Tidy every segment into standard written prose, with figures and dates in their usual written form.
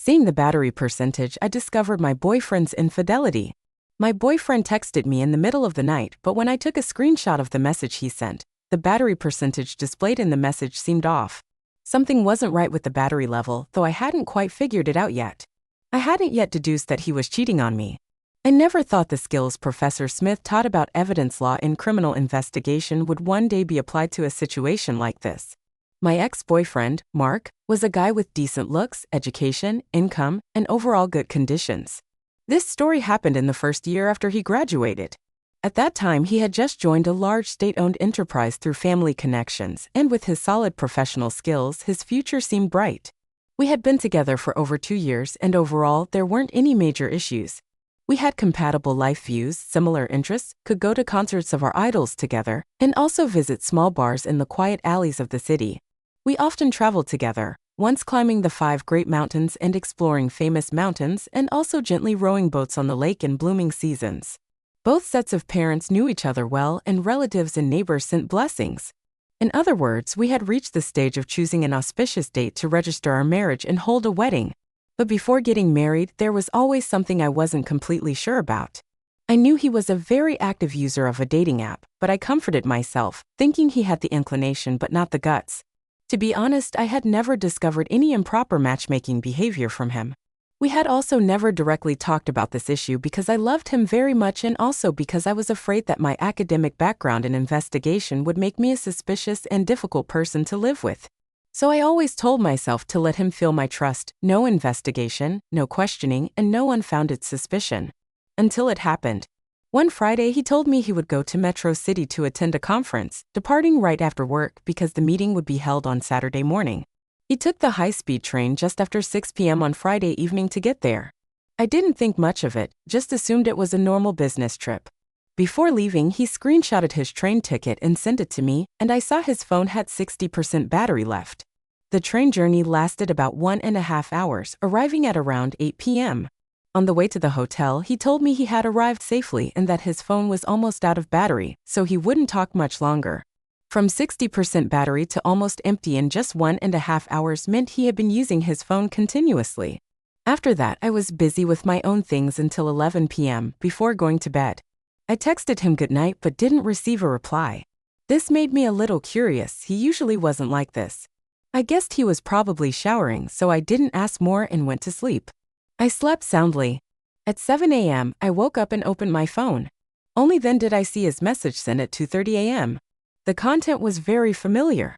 Seeing the battery percentage, I discovered my boyfriend's infidelity. My boyfriend texted me in the middle of the night, but when I took a screenshot of the message he sent, the battery percentage displayed in the message seemed off. Something wasn't right with the battery level, though I hadn't quite figured it out yet. I hadn't yet deduced that he was cheating on me. I never thought the skills Professor Smith taught about evidence law in criminal investigation would one day be applied to a situation like this. My ex-boyfriend, Mark, was a guy with decent looks, education, income, and overall good conditions. This story happened in the first year after he graduated. At that time, he had just joined a large state-owned enterprise through family connections, and with his solid professional skills, his future seemed bright. We had been together for over 2 years, and overall, there weren't any major issues. We had compatible life views, similar interests, could go to concerts of our idols together, and also visit small bars in the quiet alleys of the city. We often traveled together, once climbing the 5 Great Mountains and exploring famous mountains, and also gently rowing boats on the lake in blooming seasons. Both sets of parents knew each other well, and relatives and neighbors sent blessings. In other words, we had reached the stage of choosing an auspicious date to register our marriage and hold a wedding. But before getting married, there was always something I wasn't completely sure about. I knew he was a very active user of a dating app, but I comforted myself, thinking he had the inclination but not the guts. To be honest, I had never discovered any improper matchmaking behavior from him. We had also never directly talked about this issue because I loved him very much, and also because I was afraid that my academic background and investigation would make me a suspicious and difficult person to live with. So I always told myself to let him feel my trust, no investigation, no questioning, and no unfounded suspicion. Until it happened. One Friday, he told me he would go to Metro City to attend a conference, departing right after work because the meeting would be held on Saturday morning. He took the high-speed train just after 6 p.m. on Friday evening to get there. I didn't think much of it, just assumed it was a normal business trip. Before leaving, he screenshotted his train ticket and sent it to me, and I saw his phone had 60% battery left. The train journey lasted about 1.5 hours, arriving at around 8 p.m. On the way to the hotel, he told me he had arrived safely and that his phone was almost out of battery, so he wouldn't talk much longer. From 60% battery to almost empty in just 1.5 hours meant he had been using his phone continuously. After that, I was busy with my own things until 11 p.m. before going to bed. I texted him goodnight but didn't receive a reply. This made me a little curious. He usually wasn't like this. I guessed he was probably showering, so I didn't ask more and went to sleep. I slept soundly. At 7 a.m., I woke up and opened my phone. Only then did I see his message sent at 2:30 a.m. The content was very familiar.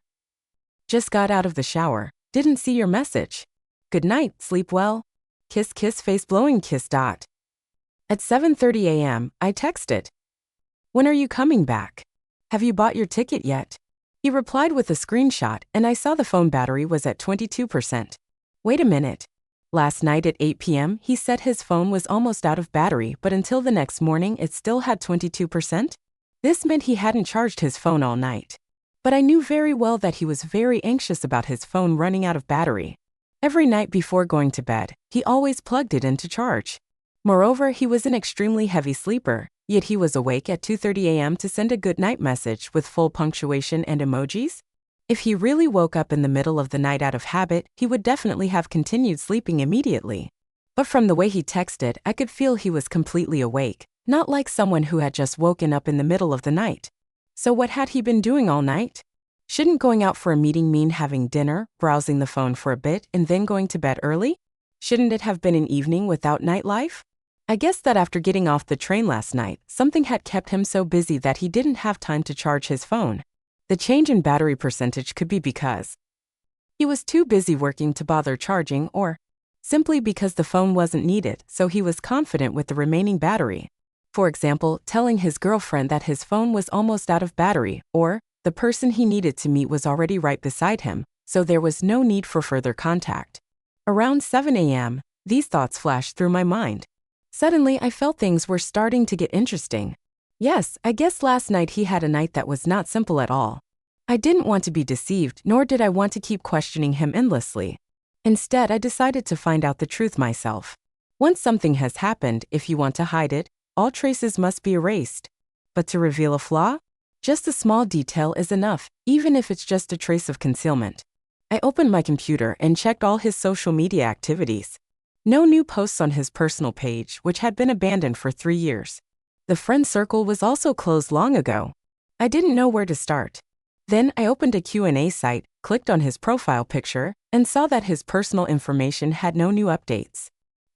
Just got out of the shower. Didn't see your message. Good night, sleep well. Kiss kiss face blowing kiss dot. At 7:30 a.m., I texted. When are you coming back? Have you bought your ticket yet? He replied with a screenshot, and I saw the phone battery was at 22%. Wait a minute. Last night at 8 p.m., he said his phone was almost out of battery, but until the next morning it still had 22%? This meant he hadn't charged his phone all night. But I knew very well that he was very anxious about his phone running out of battery. Every night before going to bed, he always plugged it in to charge. Moreover, he was an extremely heavy sleeper, yet he was awake at 2:30 a.m. to send a good night message with full punctuation and emojis. If he really woke up in the middle of the night out of habit, he would definitely have continued sleeping immediately. But from the way he texted, I could feel he was completely awake, not like someone who had just woken up in the middle of the night. So what had he been doing all night? Shouldn't going out for a meeting mean having dinner, browsing the phone for a bit, and then going to bed early? Shouldn't it have been an evening without nightlife? I guess that after getting off the train last night, something had kept him so busy that he didn't have time to charge his phone. The change in battery percentage could be because he was too busy working to bother charging, or simply because the phone wasn't needed, so he was confident with the remaining battery. For example, telling his girlfriend that his phone was almost out of battery, or the person he needed to meet was already right beside him, so there was no need for further contact. Around 7 a.m., these thoughts flashed through my mind. Suddenly, I felt things were starting to get interesting. Yes, I guess last night he had a night that was not simple at all. I didn't want to be deceived, nor did I want to keep questioning him endlessly. Instead, I decided to find out the truth myself. Once something has happened, if you want to hide it, all traces must be erased. But to reveal a flaw? Just a small detail is enough, even if it's just a trace of concealment. I opened my computer and checked all his social media activities. No new posts on his personal page, which had been abandoned for 3 years. The friend circle was also closed long ago. I didn't know where to start. Then I opened a Q&A site, clicked on his profile picture, and saw that his personal information had no new updates.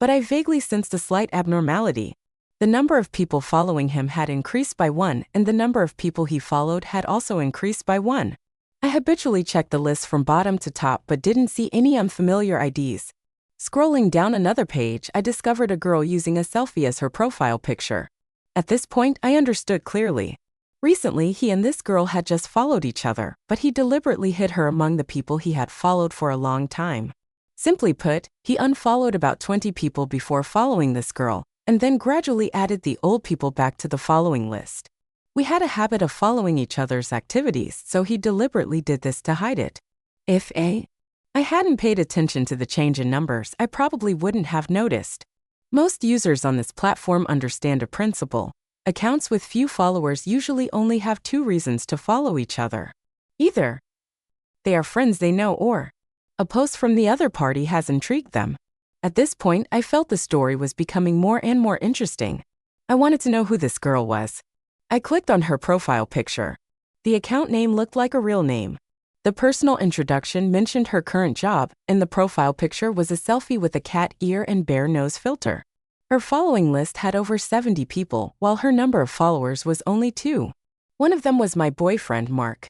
But I vaguely sensed a slight abnormality. The number of people following him had increased by 1, and the number of people he followed had also increased by 1. I habitually checked the list from bottom to top but didn't see any unfamiliar IDs. Scrolling down another page, I discovered a girl using a selfie as her profile picture. At this point, I understood clearly. Recently, he and this girl had just followed each other, but he deliberately hid her among the people he had followed for a long time. Simply put, he unfollowed about 20 people before following this girl, and then gradually added the old people back to the following list. We had a habit of following each other's activities, so he deliberately did this to hide it. If I hadn't paid attention to the change in numbers, I probably wouldn't have noticed. Most users on this platform understand a principle. Accounts with few followers usually only have 2 reasons to follow each other. Either they are friends they know, or a post from the other party has intrigued them. At this point, I felt the story was becoming more and more interesting. I wanted to know who this girl was. I clicked on her profile picture. The account name looked like a real name. The personal introduction mentioned her current job, and the profile picture was a selfie with a cat ear and bear nose filter. Her following list had over 70 people, while her number of followers was only 2. One of them was my boyfriend, Mark.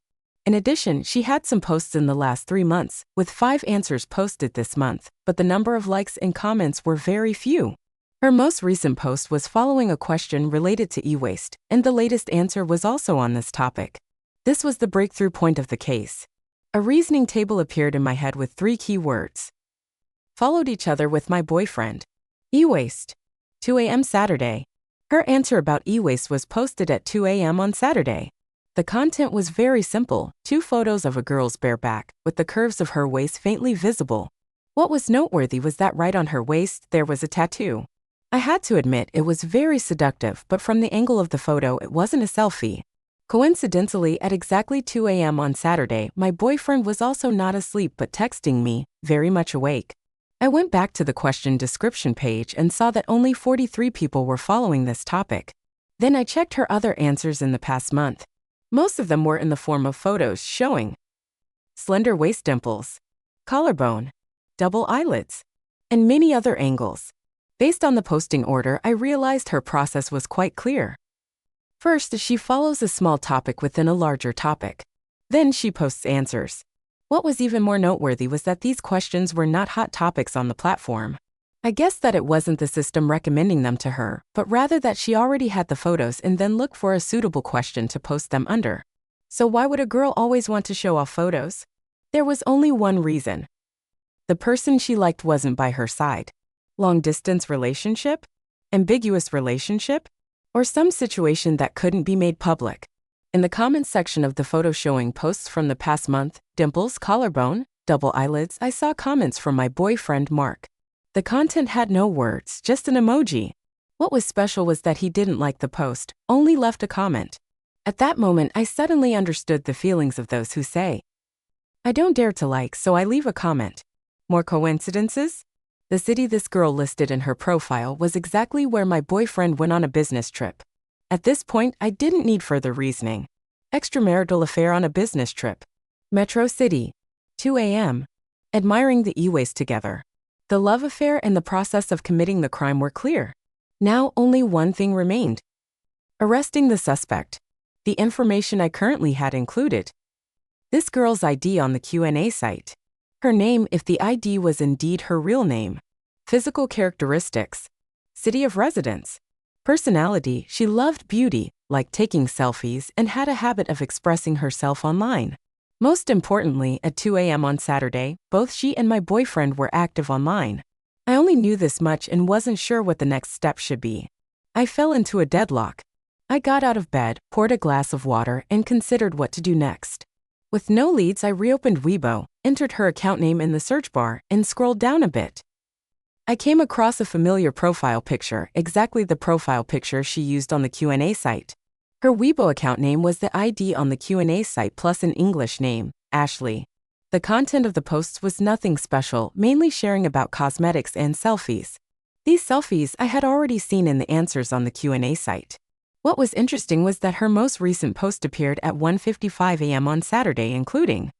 In addition, she had some posts in the last 3 months, with 5 answers posted this month, but the number of likes and comments were very few. Her most recent post was following a question related to e-waste, and the latest answer was also on this topic. This was the breakthrough point of the case. A reasoning table appeared in my head with 3 key words. Followed each other with my boyfriend. E-waste. 2 a.m. Saturday. Her answer about e-waste was posted at 2 a.m. on Saturday. The content was very simple, 2 photos of a girl's bare back, with the curves of her waist faintly visible. What was noteworthy was that right on her waist there was a tattoo. I had to admit it was very seductive, but from the angle of the photo it wasn't a selfie. Coincidentally, at exactly 2 a.m. on Saturday, my boyfriend was also not asleep but texting me, very much awake. I went back to the question description page and saw that only 43 people were following this topic. Then I checked her other answers in the past month. Most of them were in the form of photos showing slender waist dimples, collarbone, double eyelids, and many other angles. Based on the posting order, I realized her process was quite clear. First, she follows a small topic within a larger topic. Then she posts answers. What was even more noteworthy was that these questions were not hot topics on the platform. I guessed that it wasn't the system recommending them to her, but rather that she already had the photos and then looked for a suitable question to post them under. So why would a girl always want to show off photos? There was only one reason. The person she liked wasn't by her side. Long-distance relationship? Ambiguous relationship? Or some situation that couldn't be made public. In the comments section of the photo showing posts from the past month, dimples, collarbone, double eyelids, I saw comments from my boyfriend Mark. The content had no words, just an emoji. What was special was that he didn't like the post, only left a comment. At that moment, I suddenly understood the feelings of those who say, I don't dare to like, so I leave a comment. More coincidences? The city this girl listed in her profile was exactly where my boyfriend went on a business trip. At this point, I didn't need further reasoning. Extramarital affair on a business trip. Metro City. 2 a.m. Admiring the e-waste together. The love affair and the process of committing the crime were clear. Now only one thing remained. Arresting the suspect. The information I currently had included this girl's ID on the Q&A site. Her name if the ID was indeed her real name. Physical characteristics. City of residence. Personality, she loved beauty, liked taking selfies, and had a habit of expressing herself online. Most importantly, at 2 a.m. on Saturday, both she and my boyfriend were active online. I only knew this much and wasn't sure what the next step should be. I fell into a deadlock. I got out of bed, poured a glass of water, and considered what to do next. With no leads, I reopened Weibo, entered her account name in the search bar, and scrolled down a bit. I came across a familiar profile picture, exactly the profile picture she used on the Q&A site. Her Weibo account name was the ID on the Q&A site plus an English name, Ashley. The content of the posts was nothing special, mainly sharing about cosmetics and selfies. These selfies I had already seen in the answers on the Q&A site. What was interesting was that her most recent post appeared at 1:55 a.m. on Saturday, including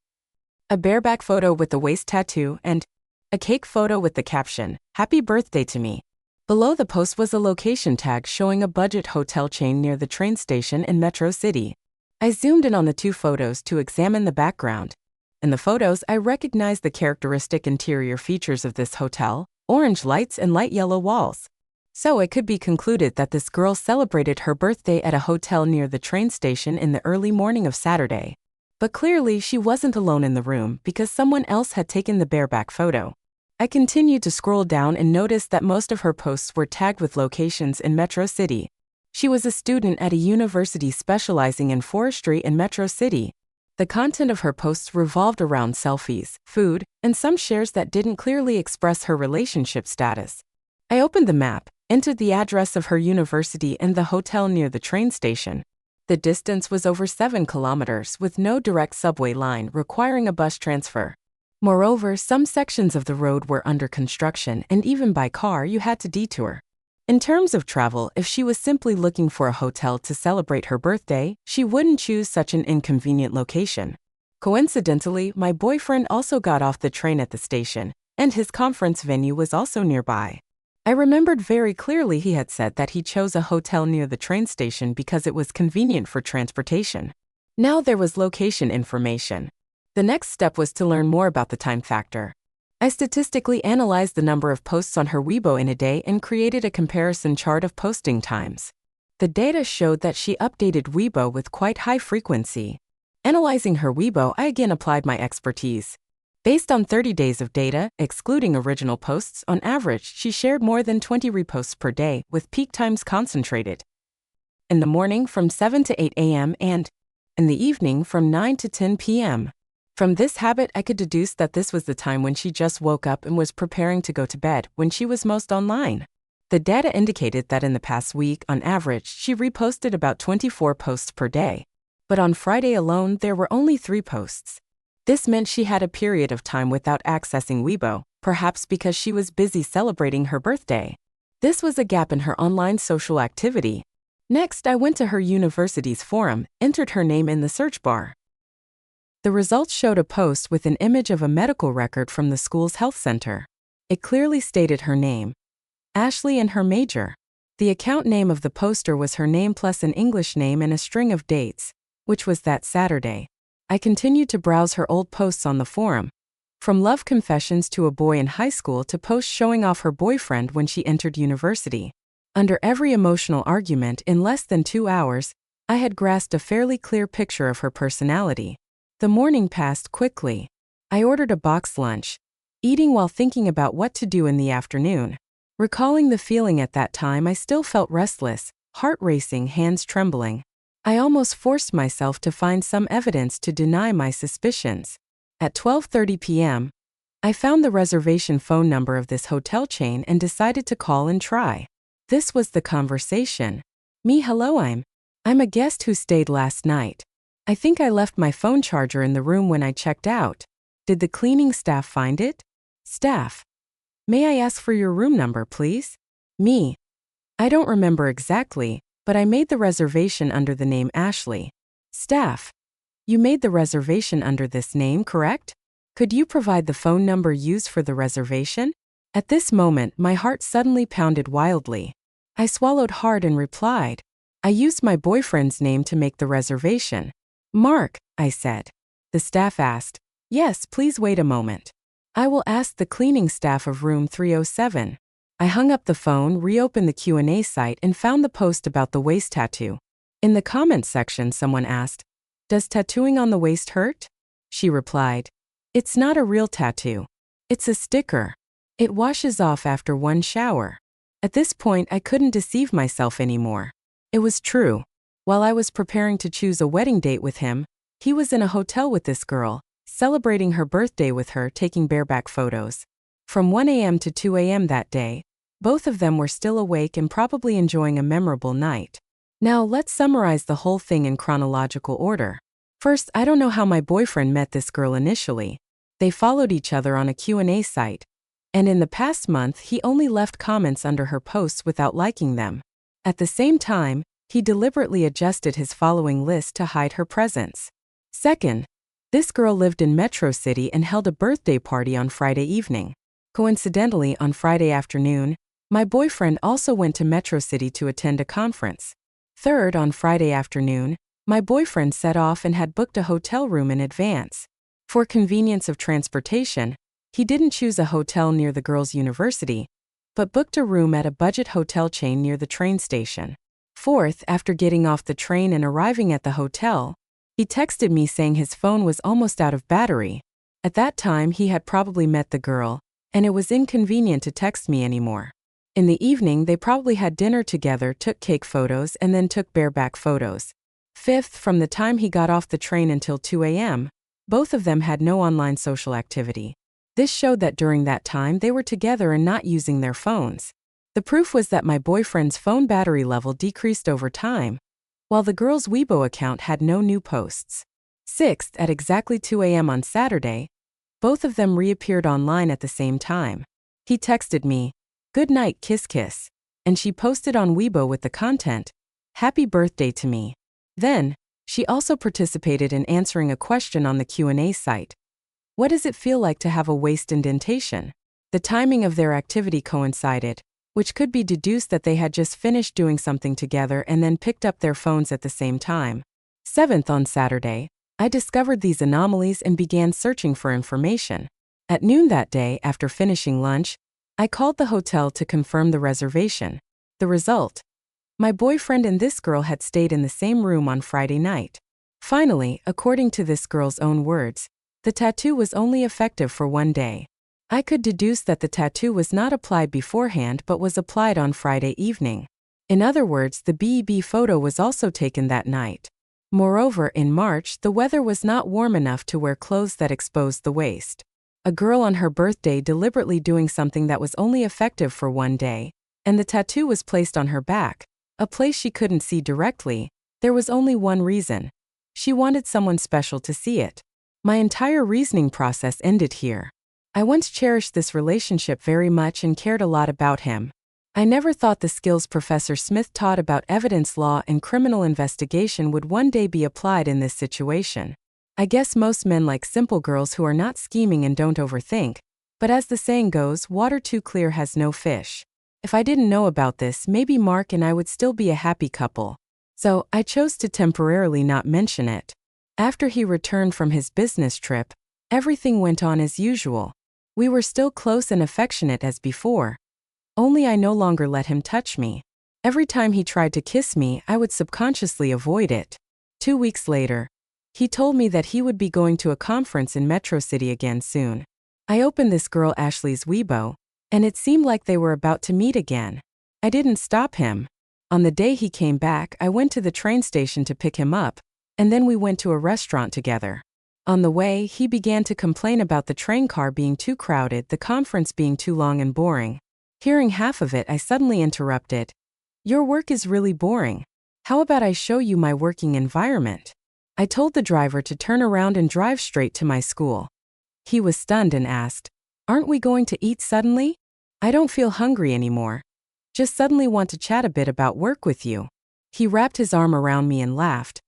a bareback photo with the waist tattoo and a cake photo with the caption, "Happy birthday to me." Below the post was a location tag showing a budget hotel chain near the train station in Metro City. I zoomed in on the two photos to examine the background. In the photos, I recognized the characteristic interior features of this hotel: orange lights and light yellow walls. So it could be concluded that this girl celebrated her birthday at a hotel near the train station in the early morning of Saturday. But clearly she wasn't alone in the room because someone else had taken the bareback photo. I continued to scroll down and noticed that most of her posts were tagged with locations in Metro City. She was a student at a university specializing in forestry in Metro City. The content of her posts revolved around selfies, food, and some shares that didn't clearly express her relationship status. I opened the map, entered the address of her university and the hotel near the train station. The distance was over 7 kilometers with no direct subway line requiring a bus transfer. Moreover, some sections of the road were under construction and even by car you had to detour. In terms of travel, if she was simply looking for a hotel to celebrate her birthday, she wouldn't choose such an inconvenient location. Coincidentally, my boyfriend also got off the train at the station, and his conference venue was also nearby. I remembered very clearly he had said that he chose a hotel near the train station because it was convenient for transportation. Now there was location information. The next step was to learn more about the time factor. I statistically analyzed the number of posts on her Weibo in a day and created a comparison chart of posting times. The data showed that she updated Weibo with quite high frequency. Analyzing her Weibo, I again applied my expertise. Based on 30 days of data, excluding original posts, on average, she shared more than 20 reposts per day, with peak times concentrated in the morning from 7 to 8 a.m. and in the evening from 9 to 10 p.m. From this habit, I could deduce that this was the time when she just woke up and was preparing to go to bed, when she was most online. The data indicated that in the past week, on average, she reposted about 24 posts per day. But on Friday alone, there were only 3 posts. This meant she had a period of time without accessing Weibo, perhaps because she was busy celebrating her birthday. This was a gap in her online social activity. Next, I went to her university's forum, entered her name in the search bar. The results showed a post with an image of a medical record from the school's health center. It clearly stated her name, Ashley, and her major. The account name of the poster was her name plus an English name and a string of dates, which was that Saturday. I continued to browse her old posts on the forum. From love confessions to a boy in high school to posts showing off her boyfriend when she entered university. Under every emotional argument in less than 2 hours, I had grasped a fairly clear picture of her personality. The morning passed quickly. I ordered a boxed lunch, eating while thinking about what to do in the afternoon. Recalling the feeling at that time, I still felt restless, heart racing, hands trembling. I almost forced myself to find some evidence to deny my suspicions. At 12:30 p.m., I found the reservation phone number of this hotel chain and decided to call and try. This was the conversation. Hello, I'm a guest who stayed last night. I think I left my phone charger in the room when I checked out. Did the cleaning staff find it? Staff. May I ask for your room number, please? Me. I don't remember exactly, but I made the reservation under the name Ashley. Staff. You made the reservation under this name, correct? Could you provide the phone number used for the reservation? At this moment, my heart suddenly pounded wildly. I swallowed hard and replied. I used my boyfriend's name to make the reservation. Mark, I said. The staff asked. Yes, please wait a moment. I will ask the cleaning staff of room 307. I hung up the phone, reopened the Q&A site, and found the post about the waist tattoo. In the comments section, someone asked, "Does tattooing on the waist hurt?" She replied, "It's not a real tattoo. It's a sticker. It washes off after one shower." At this point, I couldn't deceive myself anymore. It was true. While I was preparing to choose a wedding date with him, he was in a hotel with this girl, celebrating her birthday with her, taking bareback photos. From 1 a.m. to 2 a.m. that day, both of them were still awake and probably enjoying a memorable night. Now, let's summarize the whole thing in chronological order. First, I don't know how my boyfriend met this girl initially. They followed each other on a Q&A site, and in the past month he only left comments under her posts without liking them. At the same time, he deliberately adjusted his following list to hide her presence. Second, this girl lived in Metro City and held a birthday party on Friday evening. Coincidentally, on Friday afternoon, my boyfriend also went to Metro City to attend a conference. Third, on Friday afternoon, my boyfriend set off and had booked a hotel room in advance. For convenience of transportation, he didn't choose a hotel near the girls' university, but booked a room at a budget hotel chain near the train station. Fourth, after getting off the train and arriving at the hotel, he texted me saying his phone was almost out of battery. At that time, he had probably met the girl, and it was inconvenient to text me anymore. In the evening, they probably had dinner together, took cake photos, and then took bareback photos. Fifth, from the time he got off the train until 2 a.m., both of them had no online social activity. This showed that during that time they were together and not using their phones. The proof was that my boyfriend's phone battery level decreased over time, while the girl's Weibo account had no new posts. Sixth, at exactly 2 a.m. on Saturday, both of them reappeared online at the same time. He texted me, "Good night, kiss kiss," and she posted on Weibo with the content, "Happy birthday to me." Then, she also participated in answering a question on the Q&A site. What does it feel like to have a waist indentation? The timing of their activity coincided, which could be deduced that they had just finished doing something together and then picked up their phones at the same time. Seventh, on Saturday, I discovered these anomalies and began searching for information. At noon that day, after finishing lunch, I called the hotel to confirm the reservation. The result: my boyfriend and this girl had stayed in the same room on Friday night. Finally, according to this girl's own words, the tattoo was only effective for 1 day. I could deduce that the tattoo was not applied beforehand but was applied on Friday evening. In other words, the BEB photo was also taken that night. Moreover, in March, the weather was not warm enough to wear clothes that exposed the waist. A girl on her birthday deliberately doing something that was only effective for 1 day, and the tattoo was placed on her back, a place she couldn't see directly. There was only one reason. She wanted someone special to see it. My entire reasoning process ended here. I once cherished this relationship very much and cared a lot about him. I never thought the skills Professor Smith taught about evidence law and criminal investigation would one day be applied in this situation. I guess most men like simple girls who are not scheming and don't overthink, but as the saying goes, water too clear has no fish. If I didn't know about this, maybe Mark and I would still be a happy couple. So, I chose to temporarily not mention it. After he returned from his business trip, everything went on as usual. We were still close and affectionate as before. Only I no longer let him touch me. Every time he tried to kiss me, I would subconsciously avoid it. 2 weeks later, he told me that he would be going to a conference in Metro City again soon. I opened this girl Ashley's Weibo, and it seemed like they were about to meet again. I didn't stop him. On the day he came back, I went to the train station to pick him up, and then we went to a restaurant together. On the way, he began to complain about the train car being too crowded, the conference being too long and boring. Hearing half of it, I suddenly interrupted. "Your work is really boring. How about I show you my working environment?" I told the driver to turn around and drive straight to my school. He was stunned and asked, "Aren't we going to eat suddenly? I don't feel hungry anymore. Just suddenly want to chat a bit about work with you." He wrapped his arm around me and laughed.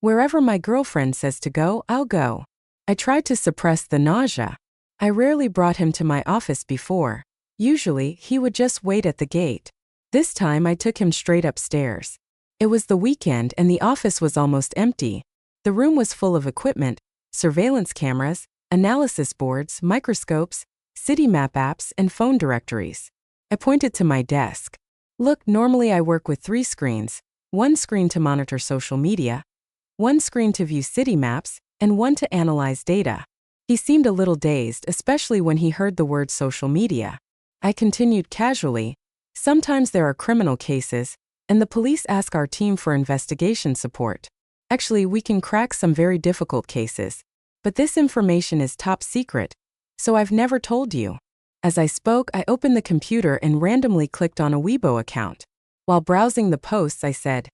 "Wherever my girlfriend says to go, I'll go." I tried to suppress the nausea. I rarely brought him to my office before. Usually, he would just wait at the gate. This time I took him straight upstairs. It was the weekend and the office was almost empty. The room was full of equipment, surveillance cameras, analysis boards, microscopes, city map apps, and phone directories. I pointed to my desk. "Look, normally I work with 3 screens, 1 screen to monitor social media, 1 screen to view city maps, and 1 to analyze data." He seemed a little dazed, especially when he heard the word social media. I continued casually, "Sometimes there are criminal cases, and the police ask our team for investigation support. Actually, we can crack some very difficult cases, but this information is top secret, so I've never told you." As I spoke, I opened the computer and randomly clicked on a Weibo account. While browsing the posts, I said,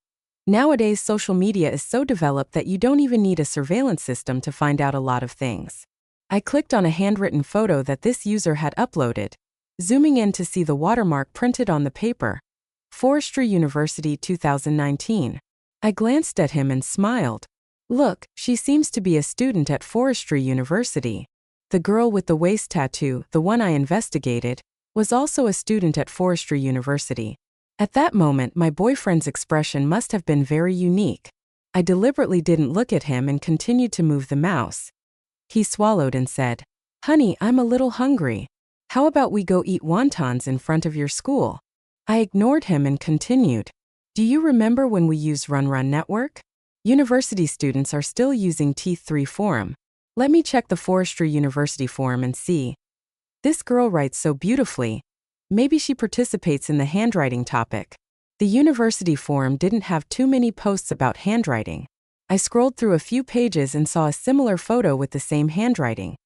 "Nowadays social media is so developed that you don't even need a surveillance system to find out a lot of things." I clicked on a handwritten photo that this user had uploaded, zooming in to see the watermark printed on the paper. Forestry University 2019. I glanced at him and smiled. Look, she seems to be a student at Forestry University. The girl with the waist tattoo, the one I investigated, was also a student at Forestry University. At that moment, my boyfriend's expression must have been very unique. I deliberately didn't look at him and continued to move the mouse. He swallowed and said, "Honey, I'm a little hungry. How about we go eat wontons in front of your school?" I ignored him and continued. Do you remember when we used Run Network? University students are still using T3 forum. Let me check the Forestry University forum and see. This girl writes so beautifully. Maybe she participates in the handwriting topic. The university forum didn't have too many posts about handwriting. I scrolled through a few pages and saw a similar photo with the same handwriting.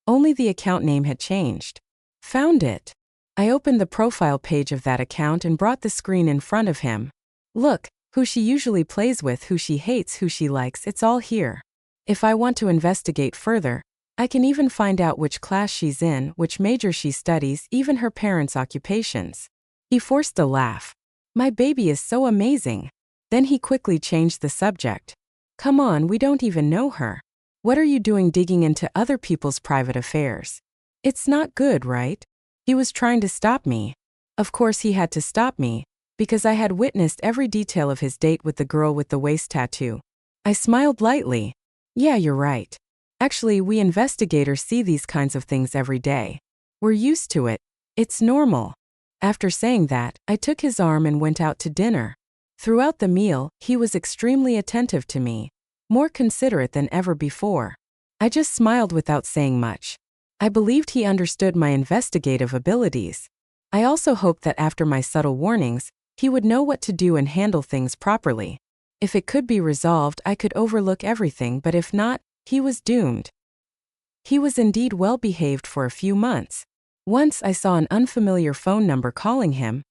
Only the account name had changed. Found it. I opened the profile page of that account and brought the screen in front of him. Look, who she usually plays with, who she hates, who she likes, it's all here. If I want to investigate further, I can even find out which class she's in, which major she studies, even her parents' occupations. He forced a laugh. My baby is so amazing. Then he quickly changed the subject. Come on, we don't even know her. What are you doing digging into other people's private affairs? It's not good, right? He was trying to stop me. Of course he had to stop me, because I had witnessed every detail of his date with the girl with the waist tattoo. I smiled lightly. Yeah, you're right. Actually, we investigators see these kinds of things every day. We're used to it. It's normal. After saying that, I took his arm and went out to dinner. Throughout the meal, he was extremely attentive to me, more considerate than ever before. I just smiled without saying much. I believed he understood my investigative abilities. I also hoped that after my subtle warnings, he would know what to do and handle things properly. If it could be resolved, I could overlook everything, but if not, he was doomed. He was indeed well behaved for a few months. Once I saw an unfamiliar phone number calling him,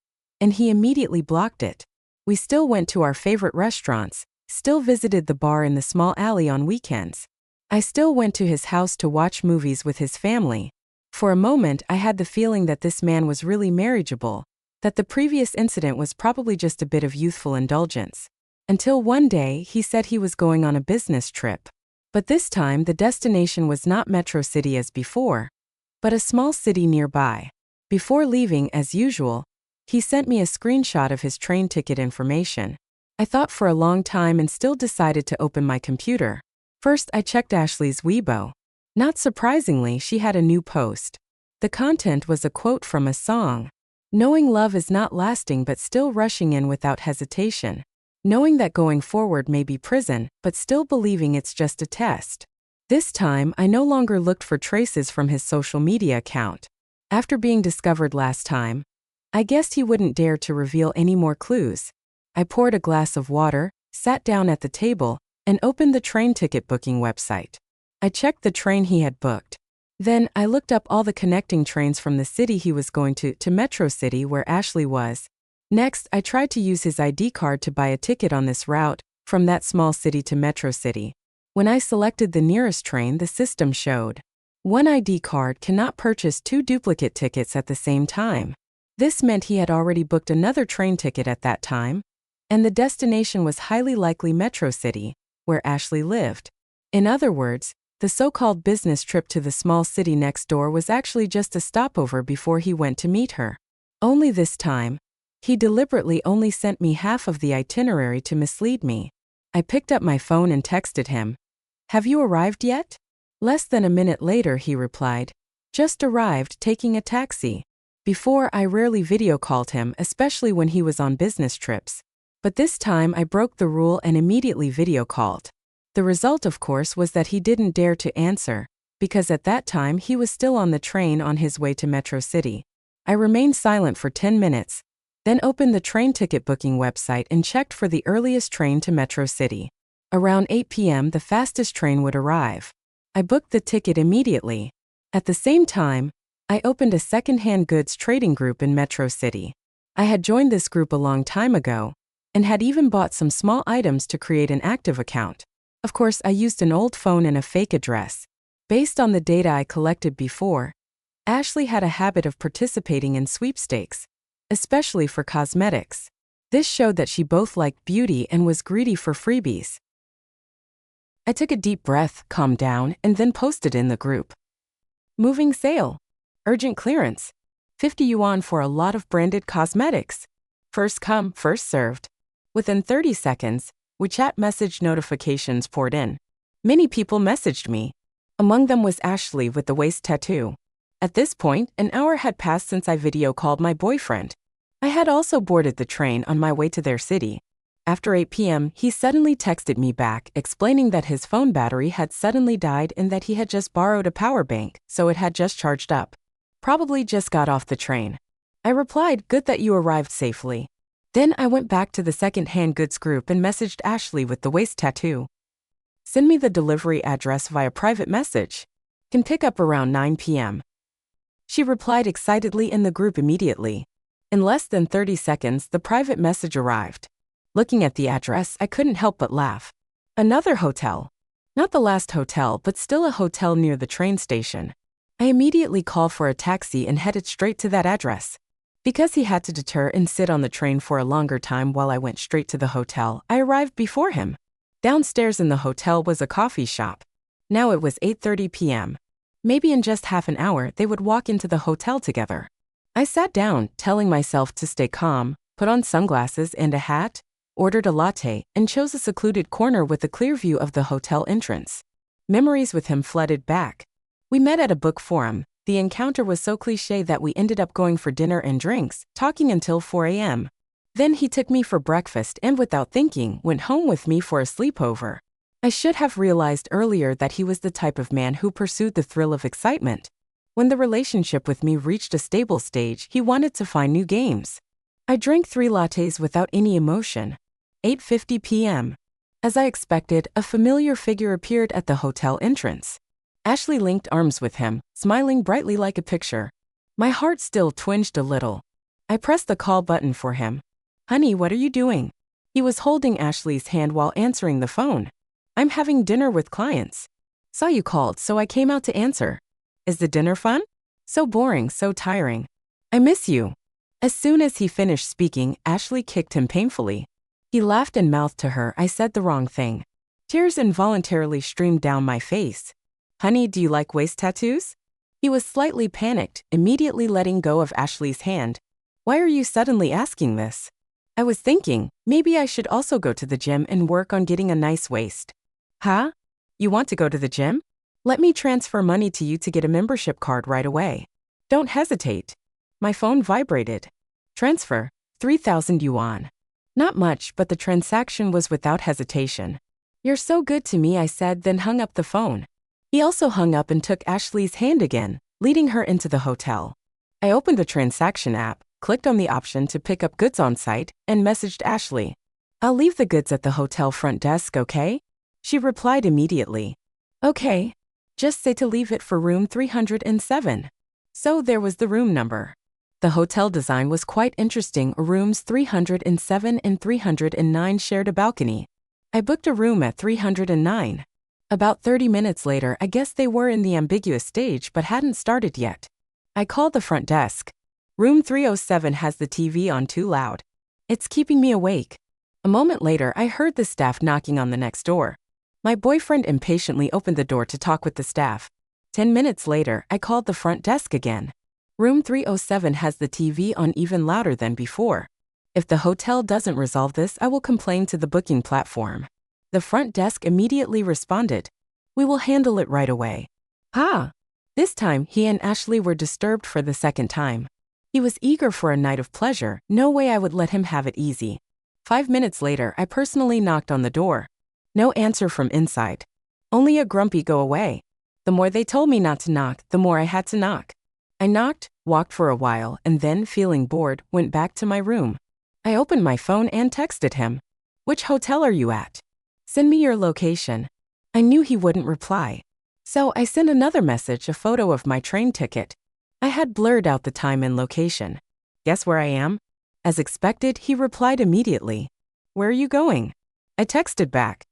and he immediately blocked it. We still went to our favorite restaurants, still visited the bar in the small alley on weekends. I still went to his house to watch movies with his family. For a moment, I had the feeling that this man was really marriageable, that the previous incident was probably just a bit of youthful indulgence. Until one day, he said he was going on a business trip. But this time, the destination was not Metro City as before, but a small city nearby. Before leaving, as usual, he sent me a screenshot of his train ticket information. I thought for a long time and still decided to open my computer. First, I checked Ashley's Weibo. Not surprisingly, she had a new post. The content was a quote from a song. Knowing love is not lasting but still rushing in without hesitation. Knowing that going forward may be prison, but still believing it's just a test. This time, I no longer looked for traces from his social media account. After being discovered last time, I guessed he wouldn't dare to reveal any more clues. I poured a glass of water, sat down at the table, and opened the train ticket booking website. I checked the train he had booked. Then, I looked up all the connecting trains from the city he was going to Metro City where Ashley was. Next, I tried to use his ID card to buy a ticket on this route, from that small city to Metro City. When I selected the nearest train, the system showed one ID card cannot purchase 2 duplicate tickets at the same time. This meant he had already booked another train ticket at that time, and the destination was highly likely Metro City, where Ashley lived. In other words, the so-called business trip to the small city next door was actually just a stopover before he went to meet her. Only this time, he deliberately only sent me half of the itinerary to mislead me. I picked up my phone and texted him. Have you arrived yet? Less than a minute later, he replied. Just arrived, taking a taxi. Before, I rarely video called him, especially when he was on business trips. But this time I broke the rule and immediately video called. The result, of course, was that he didn't dare to answer, because at that time he was still on the train on his way to Metro City. I remained silent for 10 minutes, then opened the train ticket booking website and checked for the earliest train to Metro City. Around 8 p.m. the fastest train would arrive. I booked the ticket immediately. At the same time, I opened a second-hand goods trading group in Metro City. I had joined this group a long time ago, and had even bought some small items to create an active account. Of course, I used an old phone and a fake address, Based on the data I collected before, Ashley had a habit of participating in sweepstakes, especially for cosmetics. This showed that she both liked beauty and was greedy for freebies. I took a deep breath, calmed down, and then posted in the group. Moving sale. Urgent clearance. 50 yuan for a lot of branded cosmetics. First come, first served. Within 30 seconds, WeChat message notifications poured in. Many people messaged me. Among them was Ashley with the waist tattoo. At this point, an hour had passed since I video called my boyfriend. I had also boarded the train on my way to their city. After 8 p.m., he suddenly texted me back, explaining that his phone battery had suddenly died and that he had just borrowed a power bank, so it had just charged up. Probably just got off the train. I replied, "Good that you arrived safely." Then I went back to the second-hand goods group and messaged Ashley with the waist tattoo. Send me the delivery address via private message. Can pick up around 9 p.m. She replied excitedly in the group immediately. In less than 30 seconds, the private message arrived. Looking at the address, I couldn't help but laugh. Another hotel. Not the last hotel, but still a hotel near the train station. I immediately called for a taxi and headed straight to that address. Because he had to deter and sit on the train for a longer time while I went straight to the hotel, I arrived before him. Downstairs in the hotel was a coffee shop. Now it was 8:30 p.m. Maybe in just half an hour, they would walk into the hotel together. I sat down, telling myself to stay calm, put on sunglasses and a hat, ordered a latte, and chose a secluded corner with a clear view of the hotel entrance. Memories with him flooded back. We met at a book forum. The encounter was so cliché that we ended up going for dinner and drinks, talking until 4 a.m. Then he took me for breakfast and, without thinking, went home with me for a sleepover. I should have realized earlier that he was the type of man who pursued the thrill of excitement. When the relationship with me reached a stable stage, he wanted to find new games. I drank 3 lattes without any emotion. 8:50 p.m. As I expected, a familiar figure appeared at the hotel entrance. Ashley linked arms with him, smiling brightly like a picture. My heart still twinged a little. I pressed the call button for him. "Honey, what are you doing?" He was holding Ashley's hand while answering the phone. "I'm having dinner with clients. Saw you called, so I came out to answer." "Is the dinner fun?" "So boring, so tiring. I miss you." As soon as he finished speaking, Ashley kicked him painfully. He laughed and mouthed to her I said the wrong thing. Tears involuntarily streamed down my face. "Honey, do you like waist tattoos?" He was slightly panicked, immediately letting go of Ashley's hand. "Why are you suddenly asking this?" I was thinking, maybe I should also go to the gym and work on getting a nice waist. "Huh? You want to go to the gym? Let me transfer money to you to get a membership card right away. Don't hesitate." My phone vibrated. Transfer, 3,000 yuan. Not much, but the transaction was without hesitation. "You're so good to me," I said, then hung up the phone. He also hung up and took Ashley's hand again, leading her into the hotel. I opened the transaction app, clicked on the option to pick up goods on site, and messaged Ashley. "I'll leave the goods at the hotel front desk, okay?" She replied immediately. "Okay. Just say to leave it for room 307. So there was the room number. The hotel design was quite interesting. Rooms 307 and 309 shared a balcony. I booked a room at 309. About 30 minutes later, I guess they were in the ambiguous stage but hadn't started yet. I called the front desk. "Room 307 has the TV on too loud. It's keeping me awake." A moment later, I heard the staff knocking on the next door. My boyfriend impatiently opened the door to talk with the staff. 10 minutes later, I called the front desk again. "Room 307 has the TV on even louder than before. If the hotel doesn't resolve this, I will complain to the booking platform." The front desk immediately responded. "We will handle it right away." Ah! This time, he and Ashley were disturbed for the second time. He was eager for a night of pleasure. No way I would let him have it easy. 5 minutes later, I personally knocked on the door. No answer from inside. Only a grumpy "go away." The more they told me not to knock, the more I had to knock. I knocked, walked for a while, and then, feeling bored, went back to my room. I opened my phone and texted him. "Which hotel are you at? Send me your location." I knew he wouldn't reply. So I sent another message, a photo of my train ticket. I had blurred out the time and location. "Guess where I am?" As expected, he replied immediately. "Where are you going?" I texted back.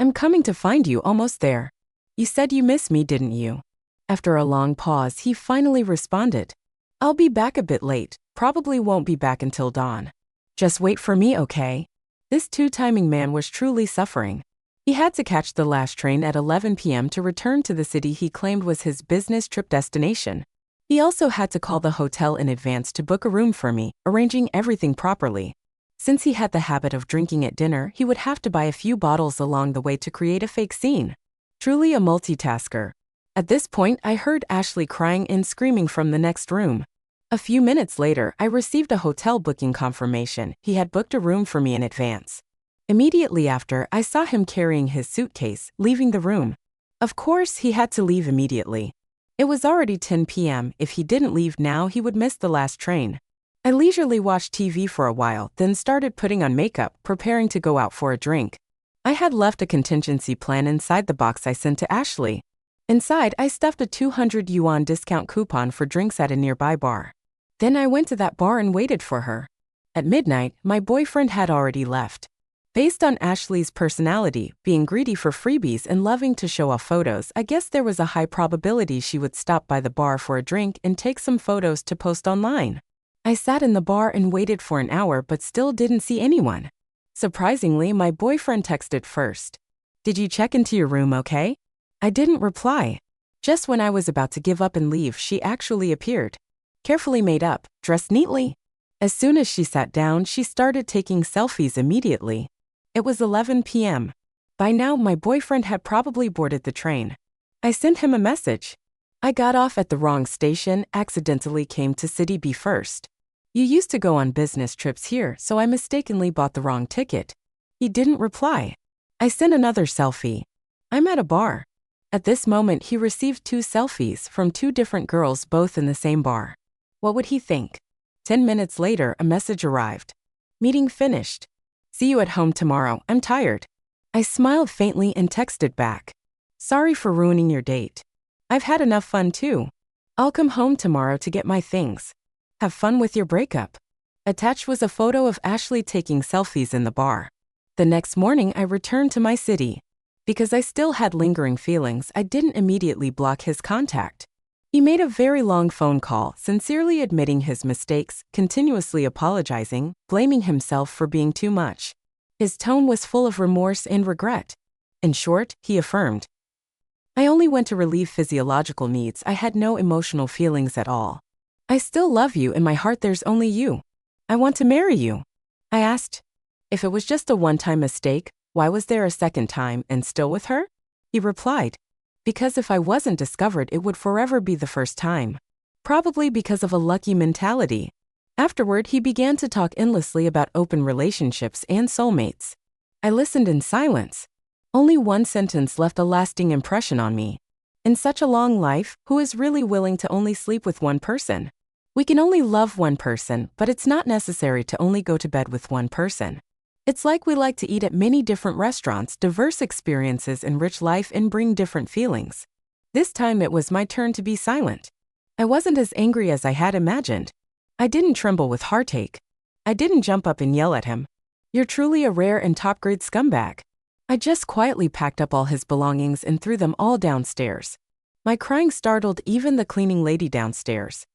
"I'm coming to find you, almost there." You said you miss me, didn't you? After a long pause, he finally responded. I'll be back a bit late, probably won't be back until dawn. Just wait for me, okay? This two-timing man was truly suffering. He had to catch the last train at 11 p.m. to return to the city he claimed was his business trip destination. He also had to call the hotel in advance to book a room for me, arranging everything properly. Since he had the habit of drinking at dinner, he would have to buy a few bottles along the way to create a fake scene. Truly a multitasker. At this point, I heard Ashley crying and screaming from the next room. A few minutes later, I received a hotel booking confirmation. He had booked a room for me in advance. Immediately after, I saw him carrying his suitcase, leaving the room. Of course, he had to leave immediately. It was already 10 p.m. If he didn't leave now, he would miss the last train. I leisurely watched TV for a while, then started putting on makeup, preparing to go out for a drink. I had left a contingency plan inside the box I sent to Ashley. Inside, I stuffed a 200 yuan discount coupon for drinks at a nearby bar. Then I went to that bar and waited for her. At midnight, my boyfriend had already left. Based on Ashley's personality, being greedy for freebies and loving to show off photos, I guess there was a high probability she would stop by the bar for a drink and take some photos to post online. I sat in the bar and waited for an hour but still didn't see anyone. Surprisingly, my boyfriend texted first. Did you check into your room okay? I didn't reply. Just when I was about to give up and leave, she actually appeared. Carefully made up, dressed neatly. As soon as she sat down, she started taking selfies immediately. It was 11 p.m. By now, my boyfriend had probably boarded the train. I sent him a message. I got off at the wrong station, accidentally came to City B first. You used to go on business trips here, so I mistakenly bought the wrong ticket. He didn't reply. I sent another selfie. I'm at a bar. At this moment, he received 2 selfies from 2 different girls, both in the same bar. What would he think? 10 minutes later, a message arrived. Meeting finished. See you at home tomorrow, I'm tired. I smiled faintly and texted back. Sorry for ruining your date. I've had enough fun too. I'll come home tomorrow to get my things. Have fun with your breakup. Attached was a photo of Ashley taking selfies in the bar. The next morning, I returned to my city. Because I still had lingering feelings, I didn't immediately block his contact. He made a very long phone call, sincerely admitting his mistakes, continuously apologizing, blaming himself for being too much. His tone was full of remorse and regret. In short, he affirmed, I only went to relieve physiological needs. I had no emotional feelings at all. I still love you. In my heart there's only you. I want to marry you. I asked, if it was just a one-time mistake, why was there a second time and still with her? He replied, because if I wasn't discovered, it would forever be the first time. Probably because of a lucky mentality. Afterward, he began to talk endlessly about open relationships and soulmates. I listened in silence. Only one sentence left a lasting impression on me. In such a long life, who is really willing to only sleep with one person? We can only love one person, but it's not necessary to only go to bed with one person. It's like we like to eat at many different restaurants. Diverse experiences enrich life and bring different feelings. This time it was my turn to be silent. I wasn't as angry as I had imagined. I didn't tremble with heartache. I didn't jump up and yell at him. You're truly a rare and top-grade scumbag. I just quietly packed up all his belongings and threw them all downstairs. My crying startled even the cleaning lady downstairs.